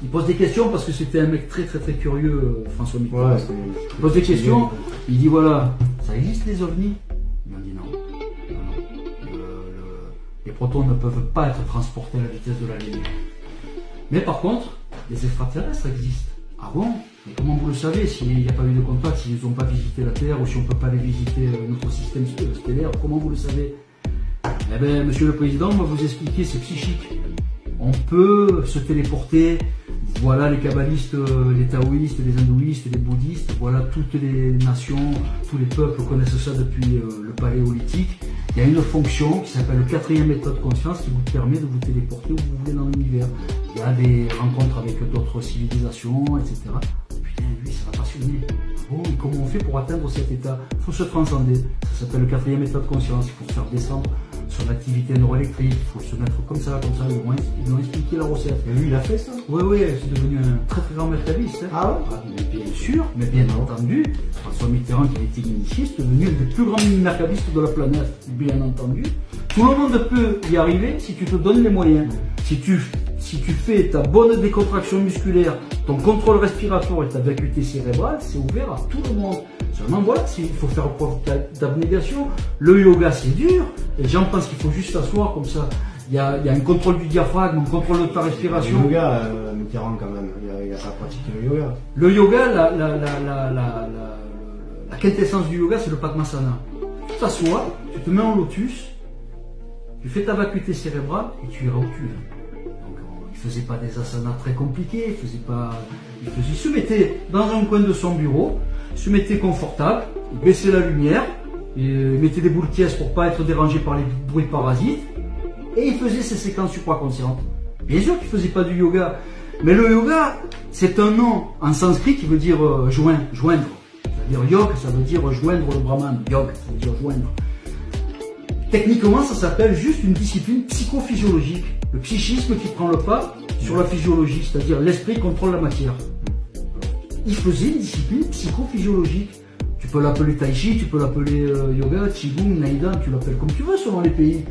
Il pose des questions parce que c'était un mec très très très curieux, François Mitterrand. Ouais, Il pose des questions, il dit voilà, ça existe les ovnis? Il m'a dit non. Les protons ne peuvent pas être transportés à la vitesse de la lumière. Mais par contre, les extraterrestres existent. Ah bon? Mais comment vous le savez s'il n'y a pas eu de contact, s'ils n'ont pas visité la Terre ou si on ne peut pas aller visiter notre système stellaire? Comment vous le savez? Eh bien, monsieur le président, on va vous expliquer, c'est psychique. On peut se téléporter. Voilà les kabbalistes, les taoïstes, les hindouistes, les bouddhistes, voilà toutes les nations, tous les peuples connaissent ça depuis le paléolithique. Il y a une fonction qui s'appelle le 4e état de conscience qui vous permet de vous téléporter où vous voulez dans l'univers. Il y a des rencontres avec d'autres civilisations, etc. Putain, lui, ça m'a passionné. Bon, et comment on fait pour atteindre cet état? Il faut se transcender. Ça s'appelle le 4e état de conscience. Il faut se faire descendre sur l'activité neuroélectrique. Il faut se mettre comme ça. Ils ont expliqué la recette. Et lui, il a fait ça? Oui, oui, c'est devenu un très très grand mercabiste. Hein. Ah ouais? Mais bien sûr, mais bien entendu, François Mitterrand qui a été initié, c'est devenu un des plus grands mercabistes de la planète, bien entendu. Tout le monde peut y arriver si tu te donnes les moyens. Si tu fais ta bonne décontraction musculaire, ton contrôle respiratoire et ta vacuité cérébrale, c'est ouvert à tout le monde. Seulement voilà, il faut faire preuve d'abnégation. Le yoga c'est dur, les gens pensent qu'il faut juste s'asseoir comme ça. Il y a un contrôle du diaphragme, un contrôle de ta respiration. Le yoga, Mitterrand quand même, il a pas pratiqué le yoga. Le yoga, la quintessence du yoga, c'est le Padmasana. Tu t'assois, tu te mets en lotus, tu fais ta vacuité cérébrale et tu iras où tu veux. Donc, il faisait pas des asanas très compliqués, il se mettait dans un coin de son bureau, se mettait confortable, il baissait la lumière, il mettait des boules tièses pour pas être dérangé par les bruits parasites, et il faisait ses séquences supraconscientes. Bien sûr qu'il faisait pas du yoga, mais le yoga, c'est un nom en sanskrit qui veut dire joindre. C'est-à-dire yog, ça veut dire joindre le brahman. Yog, ça veut dire joindre. Techniquement, ça s'appelle juste une discipline psychophysiologique. Le psychisme qui prend le pas sur la physiologie, c'est-à-dire l'esprit contrôle la matière. Il faisait une discipline psychophysiologique. Tu peux l'appeler tai chi, tu peux l'appeler yoga, qigong, naidan, tu l'appelles comme tu veux selon les pays.